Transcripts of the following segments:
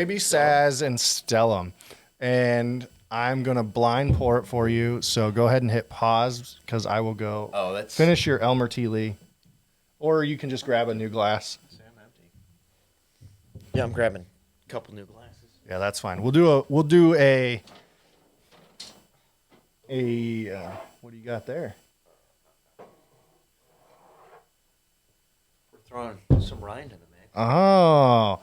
Baby Saz and Stellum. And I'm going to blind pour it for you. So go ahead and hit pause because I will go finish your Elmer T. Lee. Or you can just grab a new glass. I'm empty. Yeah, I'm grabbing a couple new glasses. Yeah, that's fine. We'll do a what do you got there? We're throwing some rye into the mix. Oh,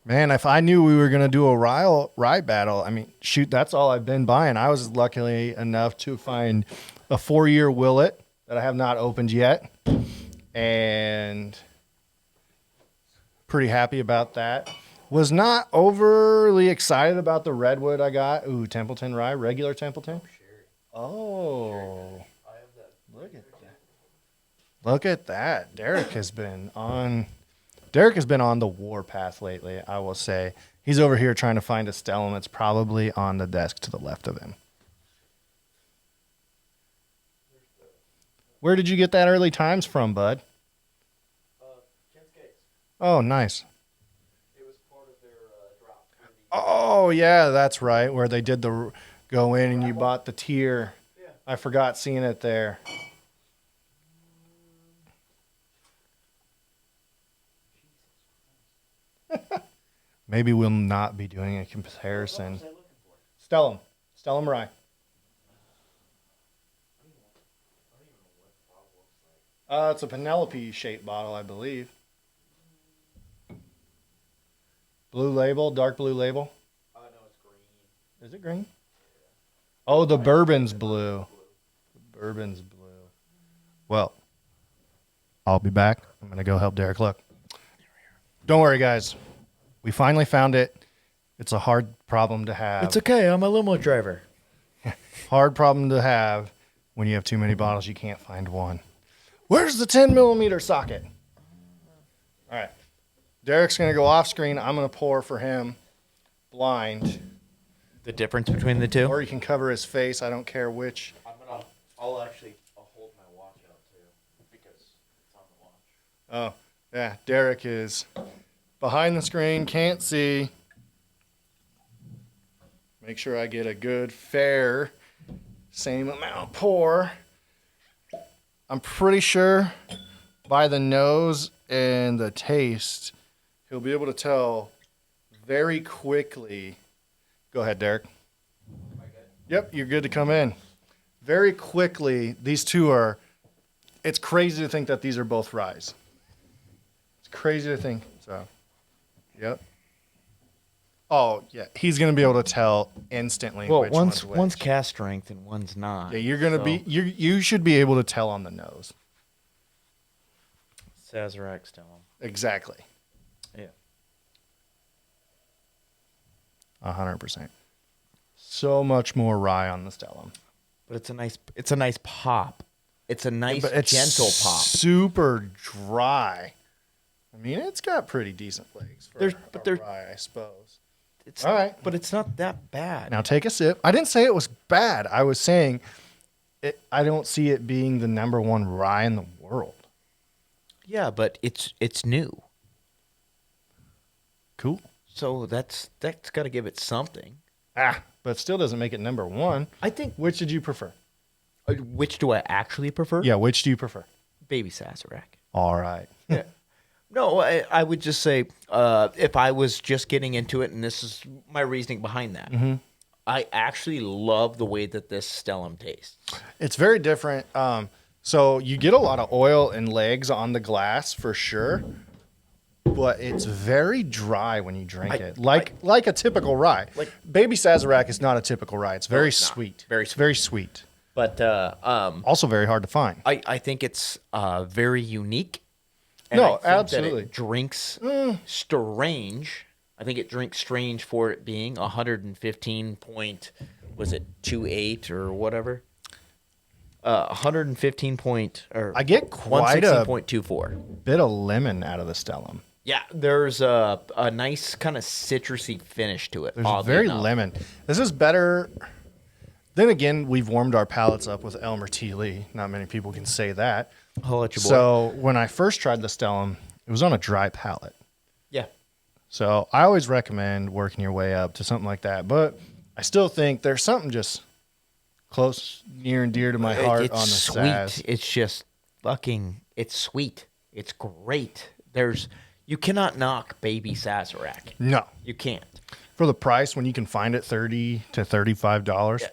man, if I knew we were going to do a rye battle, I mean, shoot, that's all I've been buying. I was lucky enough to find a 4-year Willet that I have not opened yet. And pretty happy about that. Was not overly excited about the redwood I got. Ooh, Templeton Rye, regular Templeton. Oh, look at that! Look at that. Derek has been on the warpath lately. I will say he's over here trying to find a Stellum. It's probably on the desk to the left of him. Where did you get that early times from, bud? Oh, nice. Oh, yeah, that's right. Where they did the go in and you bought the tier. Yeah. I forgot seeing it there. Maybe we'll not be doing a comparison. Stellum Rye. It's a Penelope-shaped bottle, I believe. Blue label, dark blue label. No, it's green. Is it green? Oh, the bourbon's blue. The bourbon's blue. Well, I'll be back. I'm going to go help Derek look. Don't worry, guys. We finally found it. It's a hard problem to have. It's okay. I'm a limo driver. Hard problem to have when you have too many bottles. You can't find one. Where's the 10 millimeter socket? All right. Derek's going to go off screen. I'm going to pour for him blind. The difference between the two? Or you can cover his face. I don't care which. I'll hold my watch out too because it's on the watch. Oh, yeah. Derek is behind the screen. Can't see. Make sure I get a good, fair, same amount pour. I'm pretty sure by the nose and the taste, he'll be able to tell very quickly. Go ahead, Derek. Am I good? Yep, you're good to come in. Very quickly, these two are, it's crazy to think that these are both ryes. It's crazy to think. So, yep. Oh, yeah. He's going to be able to tell instantly which one's which. One's cast strength and one's not. Yeah, you're going to be, you should be able to tell on the nose. Sazerac Stellum. Exactly. Yeah. 100%. So much more rye on the Stellum. But it's a nice pop. It's a nice gentle pop. Super dry. I mean, it's got pretty decent legs for rye, I suppose. All right. But it's not that bad. Now take a sip. I didn't say it was bad. I was saying I don't see it being the number one rye in the world. Yeah, but it's new. Cool. So that's got to give it something. But it still doesn't make it number one. I think. Which did you prefer? Which do I actually prefer? Yeah, which do you prefer? Baby Sazerac. All right. Yeah. No, I would just say if I was just getting into it, and this is my reasoning behind that, I actually love the way that this Stellum tastes. It's very different. So you get a lot of oil and legs on the glass for sure, but it's very dry when you drink it, like a typical rye. Like Baby Sazerac is not a typical rye. It's very sweet. Very sweet. But also very hard to find. I think it's very unique. And no, absolutely. It drinks strange. I think it drinks strange for it being 115.28 or whatever. 115 point or I get quite a 116.24 bit of lemon out of the Stellum. Yeah, there's a nice kind of citrusy finish to it. There's very lemon. This is better. Then again, we've warmed our palates up with Elmer T. Lee. Not many people can say that. I'll let you boy. So when I first tried the Stellum, it was on a dry palate. Yeah. So I always recommend working your way up to something like that. But I still think there's something just close, near and dear to my heart It's on the sweet. Saz. It's just fucking. It's sweet. It's great. You cannot knock baby Sazerac. No. You can't. For the price, when you can find it $30 to $35. Yeah.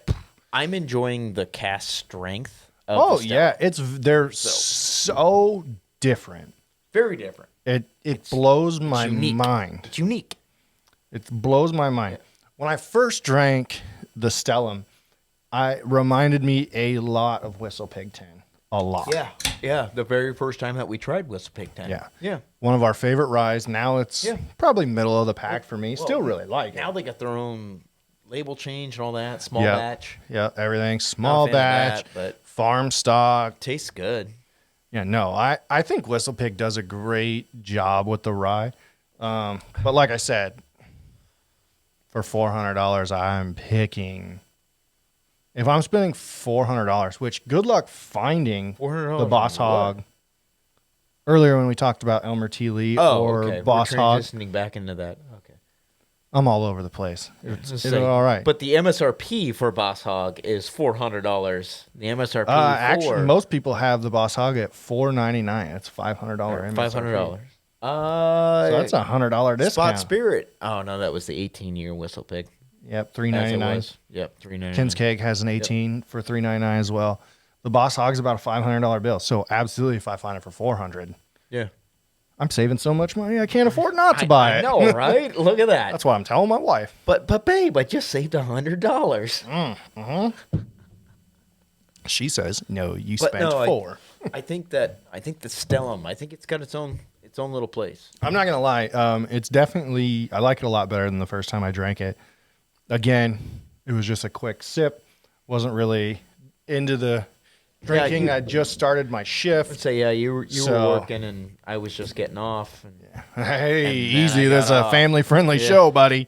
I'm enjoying the cast strength of the yeah, Stellum. they're so different. Very different. It blows my unique. mind. It's unique. It blows my mind. When I first drank the Stellum, it reminded me a lot of Whistle Pig 10. A lot. Yeah. The very first time that we tried Whistle Pig 10. Yeah. One of our favorite ryes. Now it's probably middle of the pack for me. Still really like it. Now they got their own label change and all that. Small Yep. batch. Yeah, everything. Small Not a fan of batch, that, but farm stock. tastes good. Yeah, no, I think Whistle Pig does a great job with the rye. But like I said, for $400, I'm picking. If I'm spending $400, which good luck finding $400 the Boss on what? Hog. Earlier when we talked about Elmer T. Lee or okay. Boss We're Hog, transitioning back into that. Okay. I'm all over the place. It's Say, all right. But the MSRP for Boss Hog is $400. The MSRP actually, for most people have the Boss Hog at $4.99. It's $500 MSRP. $500. So that's a $100 discount. Spot Spirit. Oh no, that was the 18-year Whistle Pig. Yep, As it $3.99. was. Yep, $3.99. Ken's Cake has an 18 for $3.99 as well. The Boss Hog's about a $500 bill. So absolutely, if I find it for $400, Yeah. I'm saving so much money I can't afford not to buy I it. know, right? Look at that. That's what I'm telling my wife. But babe, I just saved $100. She says, "No, you But spent no, $4." I think the Stellum. I think it's got its own little place. I'm not gonna lie. It's definitely I like it a lot better than the first time I drank it. Again, it was just a quick sip. Wasn't really into the drinking. I just started my shift. I'd say you were So- working and I was just getting off. And Hey, And then easy. I This is got a off. family-friendly Yeah. show, buddy.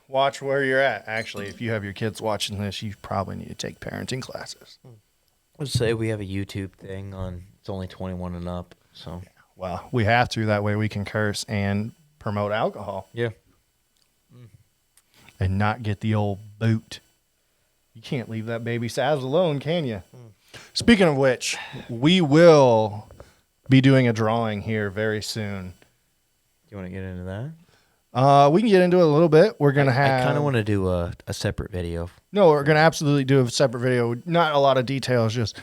Watch where you're at. Actually, if you have your kids watching this, you probably need to take parenting classes. Let's say we have a YouTube thing on. It's only 21 and up. So Well, we have to. That way we can curse and promote alcohol yeah. and not get the old boot. You can't leave that baby Saz alone, can you? Speaking of which, we will be doing a drawing here very soon. Do you want to get into that? We can get into it a little bit. We're gonna have. I kind of want to do a separate video. No, we're gonna absolutely do a separate video. Not a lot of details, just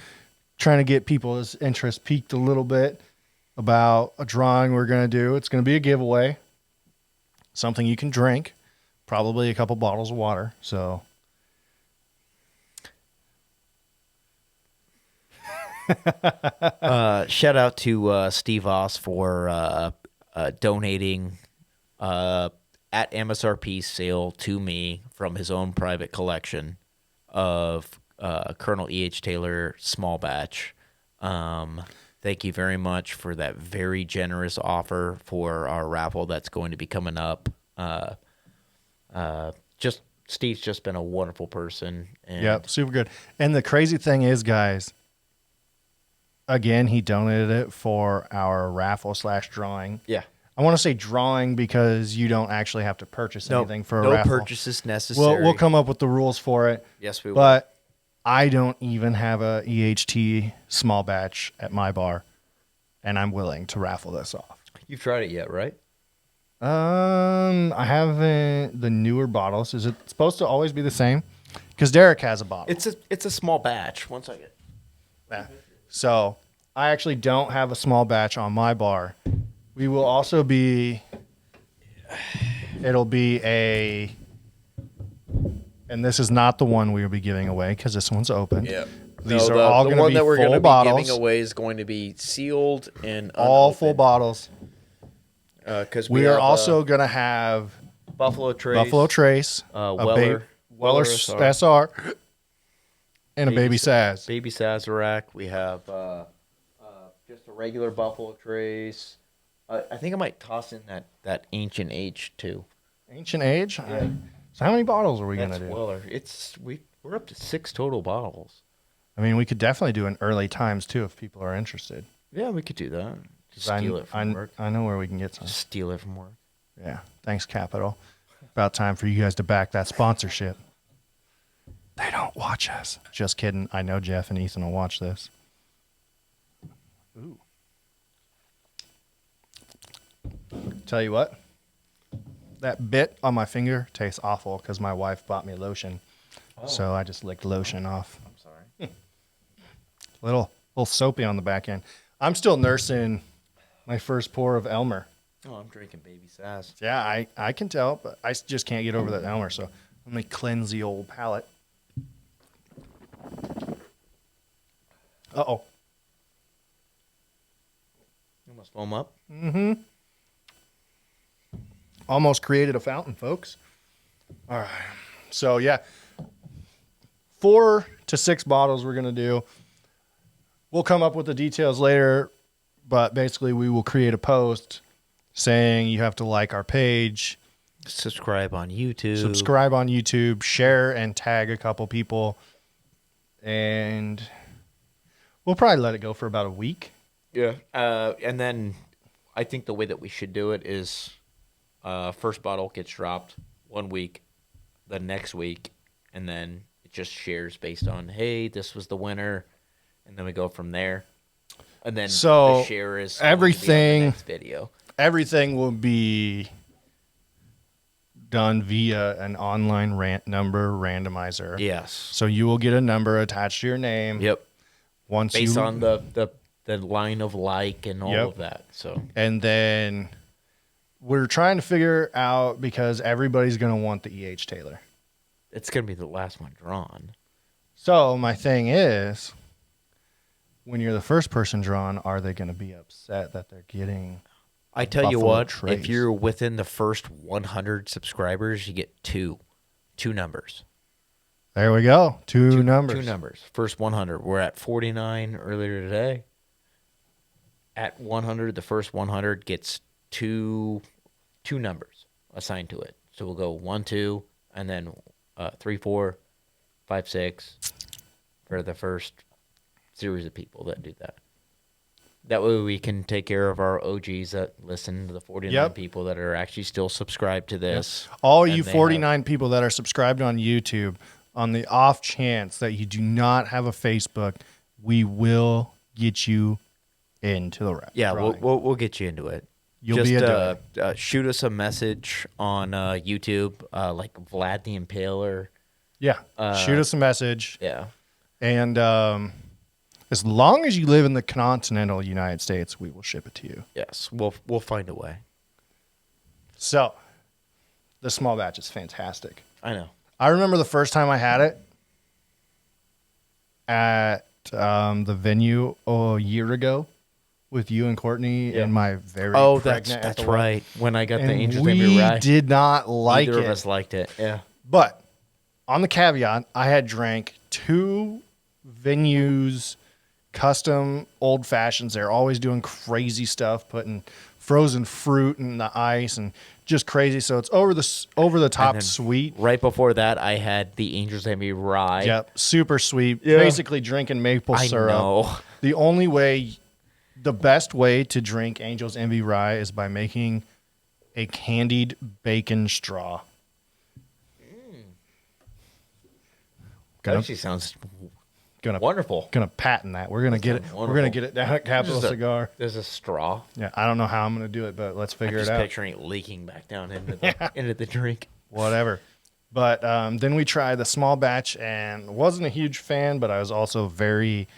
trying to get people's interest peaked a little bit about a drawing we're gonna do. It's gonna be a giveaway, something you can drink, probably a couple bottles of water. So. Shout out to Steve Oss for donating at MSRP sale to me from his own private collection of Colonel E.H. Taylor small batch. Thank you very much for that very generous offer for our raffle that's going to be coming up. Just Steve's just been a wonderful person. And Yep, super good. And the crazy thing is, guys, again, he donated it for our raffle / drawing. Yeah. I want to say drawing because you don't actually have to purchase anything for a no raffle. purchases necessary. We'll come up with the rules for it. Yes, we will. But I don't even have a EHT small batch at my bar, and I'm willing to raffle this off. You've tried it yet, right? I haven't. The newer bottles. Is it supposed to always be the same? Because Derek has a bottle. It's a small batch. One second. Yeah. So I actually don't have a small batch on my bar. We will also be. It'll be a. And this is not the one we will be giving away because this one's open. Yeah. These are all going to be that we're full gonna bottles. be giving away is going to be sealed and all full bottles. Because We are also going to have Buffalo Trace, Buffalo Trace, Weller Weller SR. SR, and a Baby Saz. Baby Sazerac. We have just a regular Buffalo Trace. I think I might toss in that Ancient Age too. Ancient Age. So how many bottles are we going That's to do? Weller. We're up to 6 total bottles. I mean, we could definitely do an early times too if people are interested. Yeah, we could do that. Just I steal it from work. I know where we can get some. Just steal it from work. Yeah. Thanks, Capital. About time for you guys to back that sponsorship. They don't watch us. Just kidding. I know Jeff and Ethan will watch this. Ooh. Tell you what. That bit on my finger tastes awful because my wife bought me lotion. Oh. So I just licked lotion off. I'm sorry. little soapy on the back end. I'm still nursing my first pour of Elmer. Oh, I'm drinking baby Saz. Yeah, I can tell, but I just can't get over that Elmer. So let me cleanse the old palate. Uh-oh. You almost foam up? Mm-hmm. Almost created a fountain, folks. All right. So, yeah. 4 to 6 bottles we're going to do. We'll come up with the details later, but basically we will create a post saying you have to like our page. Subscribe on YouTube. Share and tag a couple people. And we'll probably let it go for about a week. Yeah. And then I think the way that we should do it is first bottle gets dropped 1 week, the next week, and then it just shares based on, hey, this was the winner, and then we go from there. And then the share is everything. The next video. Everything will be done via an online number randomizer. Yes. So you will get a number attached to your name. Yep. Based on the line of like and all of that. So. And then we're trying to figure out, because everybody's going to want the E.H. Taylor. It's going to be the last one drawn. So my thing is, when you're the first person drawn, are they going to be upset that they're getting... I tell you what, if you're within the first 100 subscribers, you get two numbers. There we go. Two numbers. Two numbers. First 100. We're at 49 earlier today. At 100, the first 100 gets two numbers assigned to it. So we'll go 1, 2, and then 3, 4, 5, 6 for the first series of people that do that. That way we can take care of our OGs that listen to the 49 people that are actually still subscribed to this. Yep. All you 49 people that are subscribed on YouTube, on the off chance that you do not have a Facebook, we will get you into the rep. Yeah, we'll get you into it. You'll be a shoot us a message on YouTube, like Vlad the Impaler. Yeah, shoot us a message. Yeah. And... as long as you live in the continental United States, we will ship it to you. Yes, we'll find a way. So, the small batch is fantastic. I know. I remember the first time I had it at the venue a year ago with you and Courtney and my very pregnant. That's right. When I got the Angels Amy Rye. We did not like it. Neither of us liked it. Yeah. But on the caveat, I had drank 2 venues. Custom old fashions. They're always doing crazy stuff, putting frozen fruit in the ice and just crazy. So it's over the top sweet. Right before that, I had the Angels Envy Rye. Yep, super sweet. Yeah. Basically drinking maple syrup. Know. The best way to drink Angels Envy Rye is by making a candied bacon straw. That actually sounds wonderful. Gonna patent that. We're gonna get it. Wonderful. We're gonna get it down at Capital Cigar. There's a straw. Yeah, I don't know how I'm gonna do it, but let's figure it out. Just picturing it leaking back down into the drink. Whatever. But then we tried the small batch and wasn't a huge fan, but I was also very,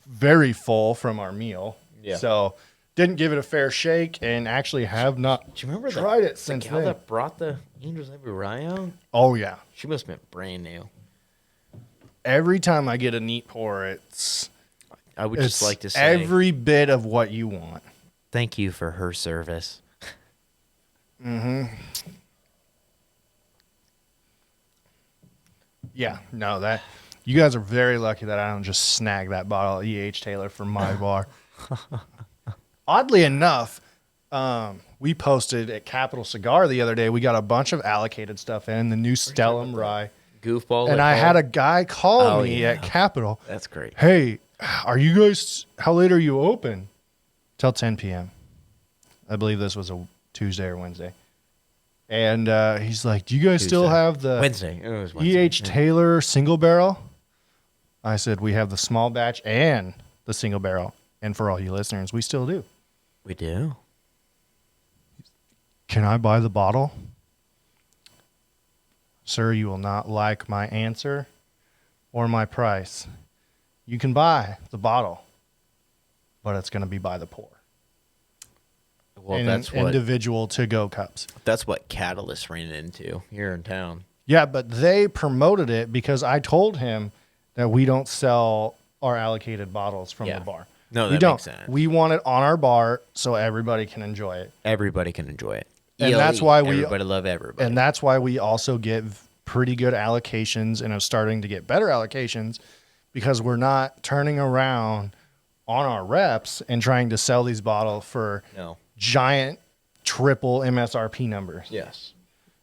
very full from our meal. Yeah. So didn't give it a fair shake and actually have not do you remember tried it since then. That brought the Angels Envy Rye out? Oh yeah. She must have been brand new. Every time I get a neat pour, I would just like to say every bit of what you want. Thank you for her service. Mm-hmm. Yeah, no, that you guys are very lucky that I don't just snag that bottle of E.H. Taylor from my bar. Oddly enough, we posted at Capital Cigar the other day. We got a bunch of allocated stuff in the new Stellum Rye. Goofball. And I had a guy call me at Capital. That's great. Hey, are you guys, how late are you open? Till 10 p.m. I believe this was Tuesday or Wednesday. And he's like, "Do you guys still Tuesday. have the Wednesday. It was Wednesday. E.H. Taylor single barrel?" I said, "We have the small batch and the single barrel." And for all you listeners, we still do. We do. "Can I buy the bottle?" "Sir, you will not like my answer or my price. You can buy the bottle, but it's going to be by the pour. Well, And that's what individual to-go cups." that's what Catalyst ran into here in town. Yeah, but they promoted it because I told him that we don't sell our allocated bottles from Yeah. the bar. No, we that don't. makes sense. We want it on our bar so everybody can enjoy it. Everybody can enjoy it. And that's why we- everybody love everybody. And that's why we also get pretty good allocations and are starting to get better allocations because we're not turning around on our reps and trying to sell these bottles for no. giant triple MSRP numbers. Yes.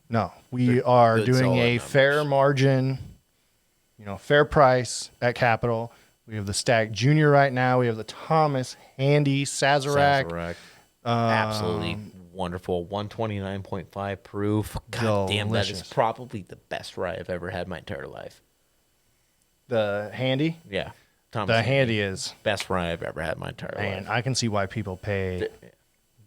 No, we They're are good, doing solid a numbers. fair margin, fair price at Capital. We have the Stag Junior right now. We have the Thomas Handy Sazerac. Sazerac. Absolutely wonderful. 129.5 proof. God damn, that is Delicious. probably the best rye I've ever had my entire life. The Handy. Yeah. Thomas The Handy is, best rye I've ever had my entire man, life. I can see why people pay,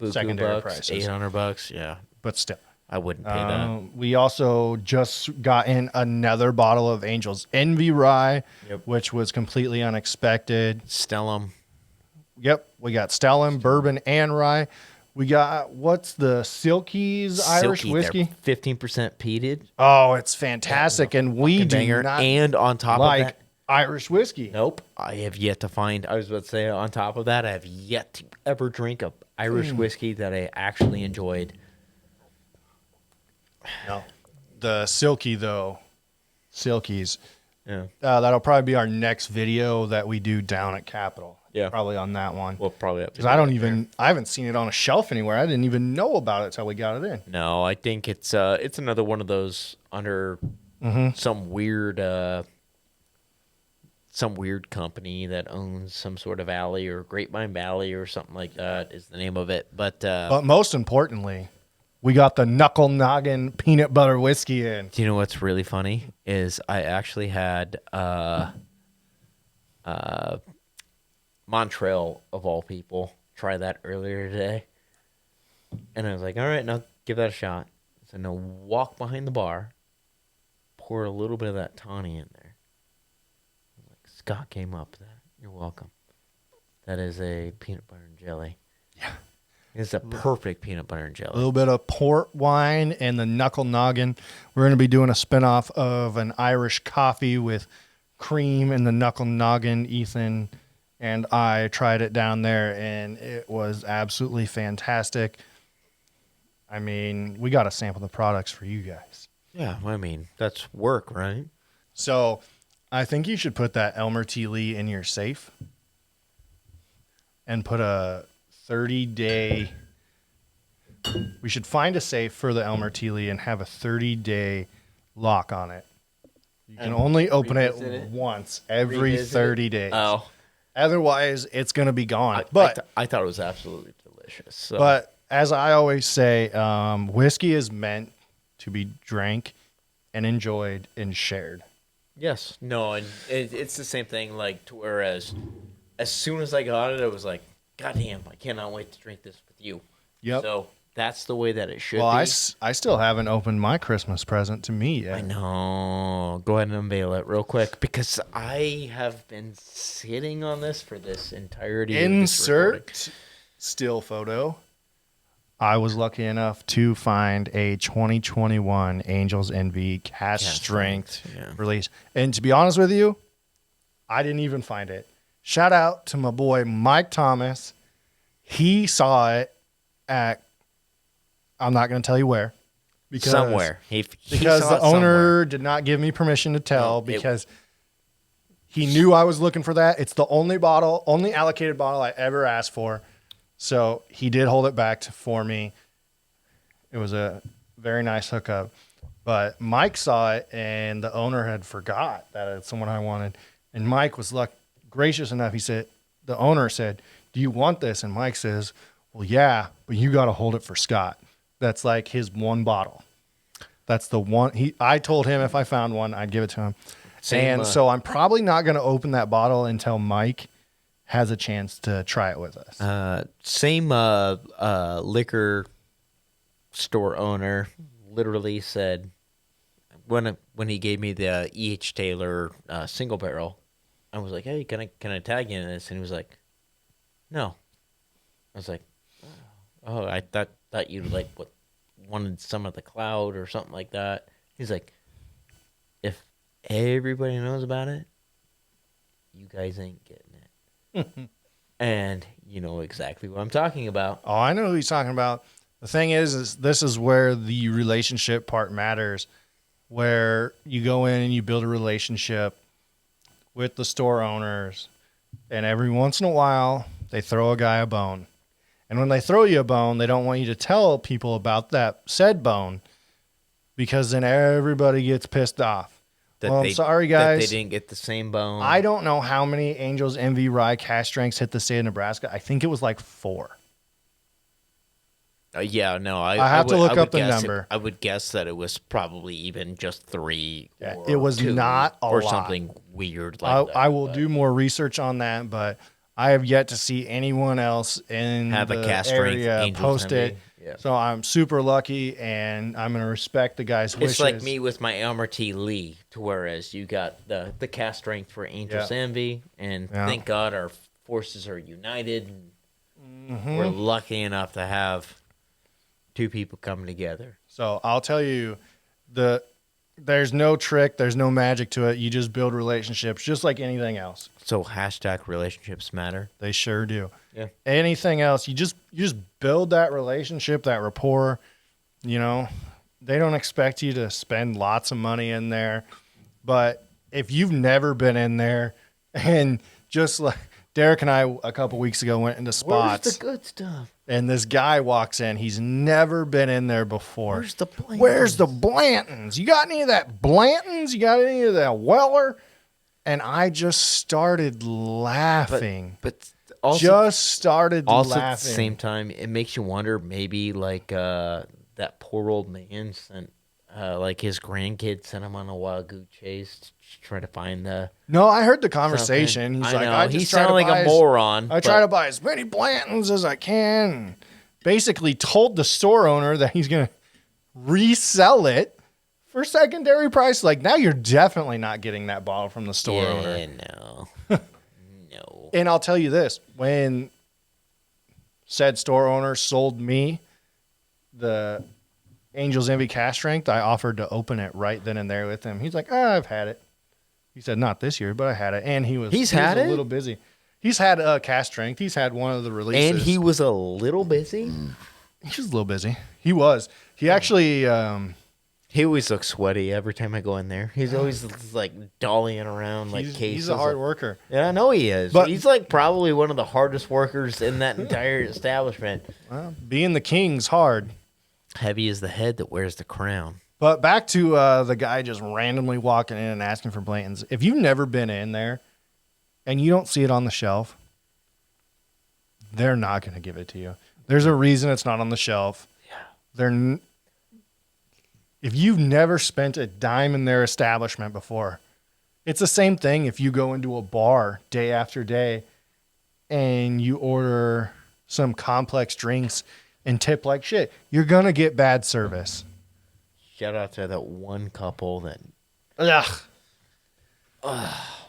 Buku secondary bucks, prices. $800. Yeah. but still. I wouldn't pay that. We also just got in another bottle of Angel's Envy Rye, Yep. which was completely unexpected. Stellum. Yep, we got Stellum, bourbon, and rye. We got, what's the Silky's Irish Silky, whiskey? they're 15% peated. Oh, it's fantastic, and we Fucking do banger. not And on top like of that, Irish whiskey. nope. I have yet to find. I was about to say, on top of that, I have yet to ever drink a Irish whiskey that I actually enjoyed. No. The Silky, though, Silkies, Yeah. that'll probably be our next video that we do down at Capitol. Yeah. Probably on that one. We'll probably have to. Because I haven't seen it on a shelf anywhere. I didn't even know about it till we got it in. No, I think it's another one of those under some weird company that owns some sort of alley or Grapevine Valley or something like that is the name of it. But But most importantly, we got the Knuckle Noggin peanut butter whiskey in. do you know what's really funny is I actually had Montreal of all people try that earlier today, and I was like, all right, now give that a shot. So now walk behind the bar, pour a little bit of that tawny in there. Like Scott came up with that. You're welcome. That is a peanut butter and jelly. Yeah. It's a perfect peanut butter and A jelly. little bit of port wine and the Knuckle Noggin. We're going to be doing a spinoff of an Irish coffee with cream and the Knuckle Noggin. Ethan and I tried it down there, and it was absolutely fantastic. I mean, we got to sample the products for you guys. Yeah, I mean, that's work, right? So I think you should put that Elmer T. Lee in your safe and put a 30-day. We should find a safe for the Elmer T. Lee and have a 30-day lock on it. You can And only open it revisit it? once every Revisit it? 30 days. Oh, Otherwise, it's going to be gone. I thought it was absolutely delicious. So. But as I always say, whiskey is meant to be drank and enjoyed and shared. Yes. No, and it's the same thing, like, to whereas as soon as I got it, I was like, God damn, I cannot wait to drink this with you. Yep. So that's the way that it should Well, be. I still haven't opened my Christmas present to me yet. I know. Go ahead and unveil it real quick because I have been sitting on this for this entirety of this recording. Insert still photo. I was lucky enough to find a 2021 Angel's Envy cast strength yeah. release. And to be honest with you, I didn't even find it. Shout out to my boy Mike Thomas. He saw it at, I'm not going to tell you where. Because, Somewhere. He Because saw the it somewhere. owner did not give me permission to tell No, because he knew I was looking for that. It's the only allocated bottle I ever asked for. So he did hold it back for me. It was a very nice hookup. But Mike saw it, and the owner had forgot that it's someone I wanted. And Mike was gracious enough. The owner said, "Do you want this?" And Mike says, "Well, yeah, but you got to hold it for Scott." that's like his one bottle. That's the one. I told him if I found one, I'd give it to him. Same, So I'm probably not going to open that bottle until Mike has a chance to try it with us. Same liquor store owner literally said when he gave me the E.H. Taylor single barrel, I was like, "Hey, can I tag you in this?" And he was like, "No." I was like, "Oh, I thought you like wanted some of the cloud or something like that." He's like, "If everybody knows about it, you guys ain't getting it." And you know exactly what I'm talking about. Oh, I know who he's talking about. The thing is this is where the relationship part matters, where you go in and you build a relationship with the store owners, and every once in a while they throw a guy a bone. And when they throw you a bone, they don't want you to tell people about that said bone, because then everybody gets pissed off. I'm sorry, guys. That they didn't get the same bone. I don't know how many Angels Envy Rye cask strengths hit the state of Nebraska. I think it was like 4. Yeah, no. I have to look up the number. I would guess that it was probably even just 3. Yeah, or it was 2, not a or lot. something weird like that. I will do more research on that, but I have yet to see anyone else in Have the a cask strength area Angels post Envy. it. Yeah. So I'm super lucky, and I'm going to respect the guy's wishes. It's like me with my Elmer T. Lee, to whereas you got the cast strength for Angels Envy, and thank God our forces are united, and we're lucky enough to have 2 people coming together. So I'll tell you, there's no trick, there's no magic to it. You just build relationships, just like anything else. So hashtag relationships matter. They sure do. Yeah. Anything else, you just build that relationship, that rapport. You know, they don't expect you to spend lots of money in there, but if you've never been in there, and just like Derek and I a couple weeks ago went into Spots. Where's the good stuff? And this guy walks in. He's never been in there before. Where's the Blantons? Where's the Blantons? You got any of that Blantons? You got any of that Weller? And I just started laughing. But also, just started also laughing. at the same time, it makes you wonder maybe like that poor old man sent like his grandkid sent him on a wild goose chase to try to find the. No, I heard the conversation. He's like, I just he sounded like a moron. I try to buy as many Blantons as I can. Basically told the store owner that he's going to resell it for secondary price. Like, now you're definitely not getting that bottle from the store owner. No. No. And I'll tell you this, when said store owner sold me the Angels Envy cask strength, I offered to open it right then and there with him. He's like, I've had it. He said, not this year, but I had it. And he was had a little busy. He's had a cask strength. He's had one of the releases. And he was a little busy? He was a little busy. He was. He actually... he always looks sweaty every time I go in there. He's always like dollying around like cases. He's a hard worker. Yeah, I know he is. But he's like probably one of the hardest workers in that entire establishment. Well, being the king's hard. Heavy is the head that wears the crown. But back to the guy just randomly walking in and asking for Blantons. If you've never been in there and you don't see it on the shelf, they're not going to give it to you. There's a reason it's not on the shelf. Yeah. If you've never spent a dime in their establishment before, it's the same thing if you go into a bar day after day and you order some complex drinks and tip like shit. You're going to get bad service. Shout out to that one couple that... Ugh.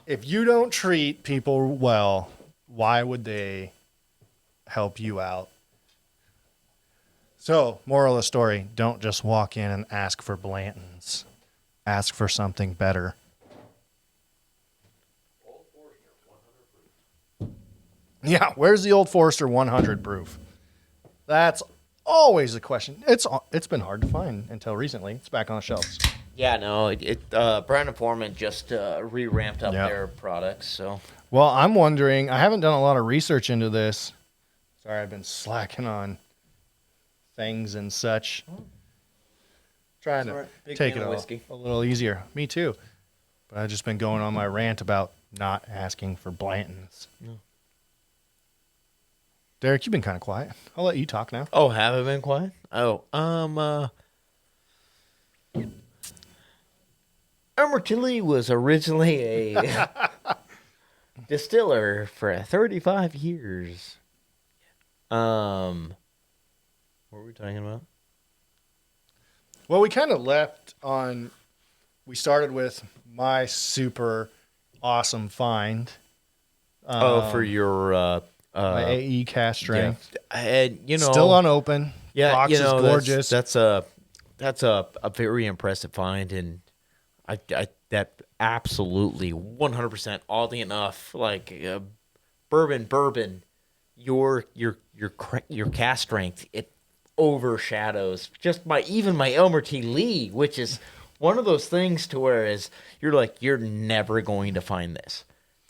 If you don't treat people well, why would they help you out? So, moral of the story, don't just walk in and ask for Blantons. Ask for something better. Yeah, where's the Old Forester 100 proof? That's always the question. It's been hard to find until recently. It's back on the shelves. Yeah, no, Brandon Foreman just re-ramped up their products. So, well, I'm wondering. I haven't done a lot of research into this. Sorry, I've been slacking on things and such. Trying to take it a little easier. Me too. But I've just been going on my rant about not asking for Blantons. No. Derek, you've been kind of quiet. I'll let you talk now. Oh, have I been quiet? Oh, Chile was originally a distiller for 35 years. What were we talking about? Well, we kind of left on. We started with my super awesome find. For your My AE cast strength. yeah. And Still unopened. yeah, Box is gorgeous. That's a very impressive find, and I that absolutely 100% oddly enough, like bourbon, your cast strength, it overshadows just my Elmer T. Lee, which is one of those things to where is you're like, you're never going to find this.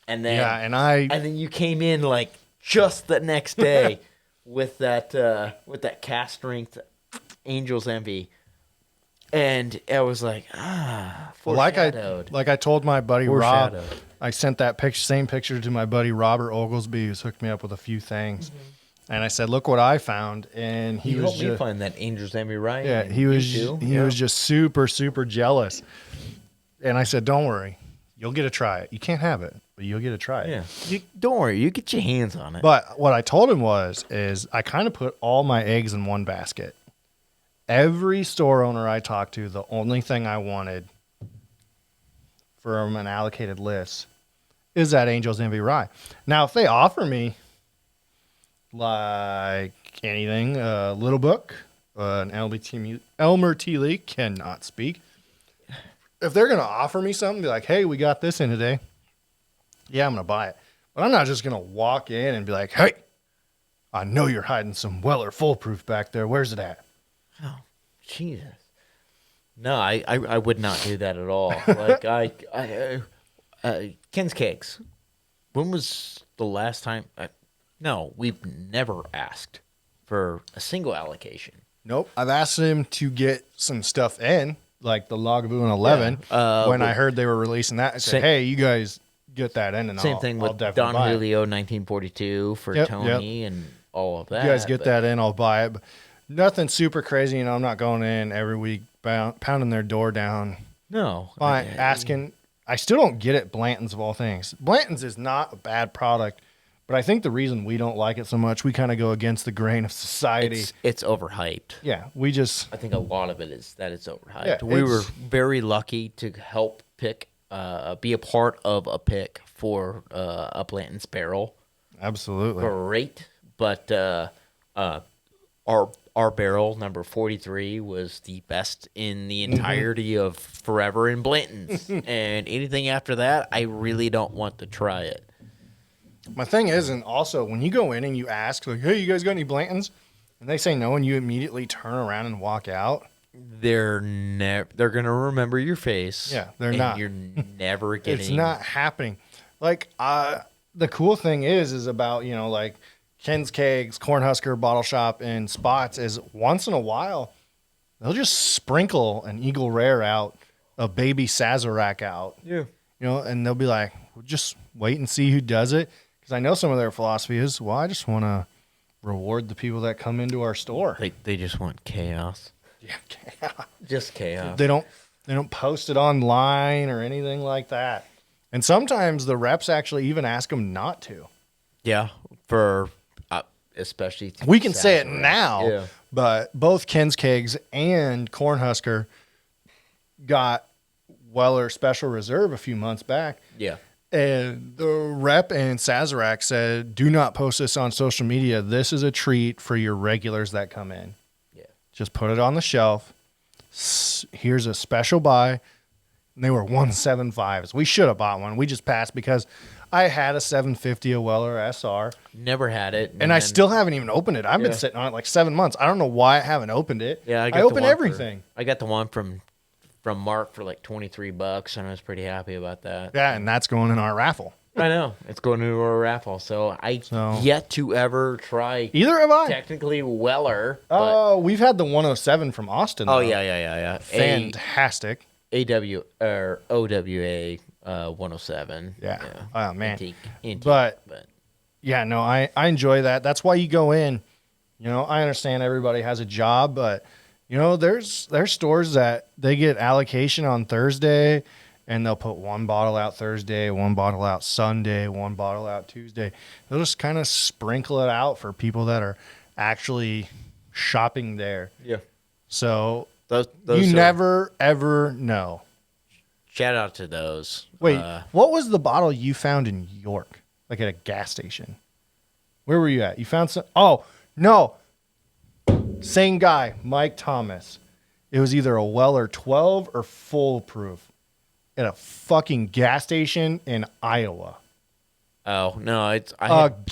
And then and then you came in like just the next day with that cast strength Angel's Envy. And I was like, foreshadowed. Like I told my buddy Rob, Foreshadowed. I sent that same picture to my buddy Robert Oglesby, who's hooked me up with a few things. Mm-hmm. And I said, "Look what I found." And he was helped me find that Angel's Envy, right? yeah, he was just super jealous. And I said, "Don't worry, you'll get to try it. You can't have it, but you'll get to try it." Yeah. Don't worry, you get your hands on it. But what I told him is I kind of put all my eggs in one basket. Every store owner I talked to, the only thing I wanted from an allocated list is that Angel's Envy Rye. Now, if they offer me like anything, a little book, an Elmer T. Lee cannot speak. If they're going to offer me something, be like, "Hey, we got this in today." Yeah, I'm going to buy it. But I'm not just going to walk in and be like, "Hey, I know you're hiding some Weller foolproof back there. Where's it at?" Oh, Jesus. No, I would not do that at all. Like Ken's Cakes. When was the last time? No, we've never asked for a single allocation. Nope. I've asked him to get some stuff in, like the Lagavulin 11. When I heard they were releasing that, I said, "Hey, you guys get that in." And same thing with Don Julio 1942 for Tony and all of that. You guys get that in, I'll buy it. But nothing super crazy. I'm not going in every week pounding their door down. No. Fine, asking. I still don't get it, Blantons of all things. Blantons is not a bad product, but I think the reason we don't like it so much, we kind of go against the grain of society. It's overhyped. Yeah, we just... I think a lot of it is that it's overhyped. Yeah, we were very lucky to help pick, be a part of a pick for a Blanton's barrel. Absolutely. Great, but our barrel number 43 was the best in the entirety of Forever in Blanton's, and anything after that, I really don't want to try it. My thing is, and also when you go in and you ask, like, "Hey, you guys got any Blantons?" and they say no, and you immediately turn around and walk out, they're gonna remember your face. Yeah, they're not. You're never getting. It's not happening. Like the cool thing is about like Ken's Kegs, Cornhusker, Bottle Shop, and Spots is once in a while they'll just sprinkle an Eagle Rare out, a baby Sazerac out. Yeah. And they'll be like, "We'll just wait and see who does it." Because I know some of their philosophy is, well, I just want to reward the people that come into our store. They just want chaos. Yeah, Just chaos. They don't post it online or anything like that. And sometimes the reps actually even ask them not to. Yeah, for especially we can say it Sazerac. now, Yeah. but both Ken's Kegs and Cornhusker got Weller Special Reserve a few months back. Yeah. And the rep and Sazerac said, "Do not post this on social media. This is a treat for your regulars that come in. Yeah. Just put it on the shelf. Here's a special buy." And they were 175s. We should have bought one. We just passed because I had a 750 a Weller SR. Never had it. And I still haven't even opened it. I've been sitting on it like 7 months. I don't know why I haven't opened it. Yeah, I open everything. I got the one from Mark for like $23, and I was pretty happy about that. Yeah, and that's going in our raffle. I know. It's going into a raffle, so yet to ever try Either have I. technically Weller. Oh, we've had the 107 from Austin. Oh, though. yeah. Fantastic. OWA 107. Yeah. Oh, man. Antique, But yeah, no, I enjoy that. That's why you go in. You know, I understand everybody has a job, but you know, there's stores that they get allocation on Thursday and they'll put one bottle out Thursday, one bottle out Sunday, one bottle out Tuesday. They'll just kind of sprinkle it out for people that are actually shopping there. Yeah. So Those you are- never ever know. Shout out to those. Wait, what was the bottle you found in York? Like at a gas station? Where were you at? You found some? Oh, no. Same guy, Mike Thomas. It was either a Weller 12 or full proof at a fucking gas station in Iowa. Oh no, it's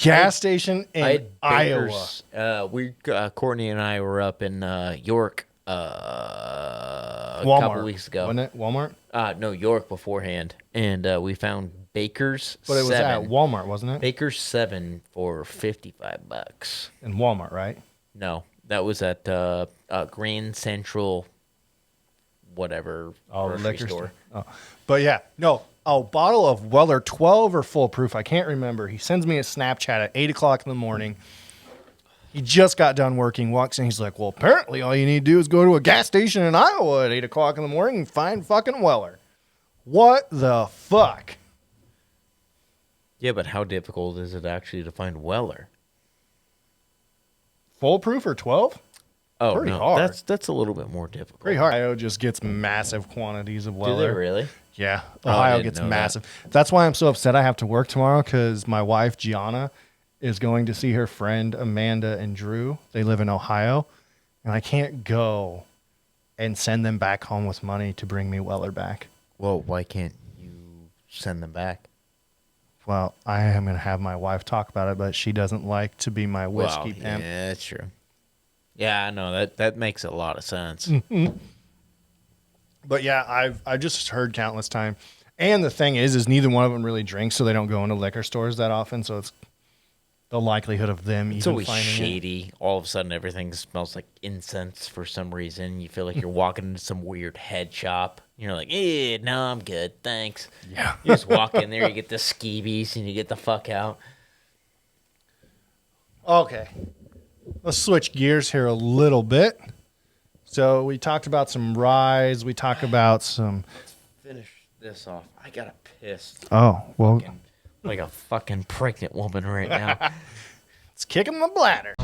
Gas station in I had Iowa. Bakers. Courtney and I were up in York a Walmart. couple weeks ago. Wasn't it Walmart? No, York beforehand, and we found Baker's. But it was 7. at Walmart, wasn't it? Baker's 7 for $55. In Walmart, right? No, that was at Grand Central, whatever grocery liquor store. Oh. But yeah, no, a bottle of Weller 12 or full proof. I can't remember. He sends me a Snapchat at 8 o'clock in the morning. He just got done working, walks in. He's like, well, apparently all you need to do is go to a gas station in Iowa at 8 o'clock in the morning and find fucking Weller. What the fuck? Yeah, but how difficult is it actually to find Weller? Full proof or 12? Oh, Pretty no, hard. that's a little bit more difficult. Pretty hard. Ohio just gets massive quantities of Weller. Do they really? Yeah, Oh, I Ohio didn't gets know that. massive. That's why I'm so upset I have to work tomorrow because my wife, Gianna, is going to see her friend Amanda and Drew. They live in Ohio, and I can't go and send them back home with money to bring me Weller back. Well, why can't you send them back? Well, I am going to have my wife talk about it, but she doesn't like to be my whiskey pimp. Yeah, that's true. Yeah, I know that makes a lot of sense. But yeah, I've just heard countless times. And the thing is neither one of them really drink, so they don't go into liquor stores that often. So it's the likelihood of them It's even always finding it. shady. All of a sudden, everything smells like incense for some reason. You feel like you're walking into some weird head shop. You're like, no, I'm good, thanks. Yeah. You just walk in there, you get the skeebies, and you get the fuck out. Okay. Let's switch gears here a little bit. So we talked about some ryes. We talked about some. Finish this off. I got a piss. Oh, well, Like a fucking pregnant woman right now. it's kicking my bladder.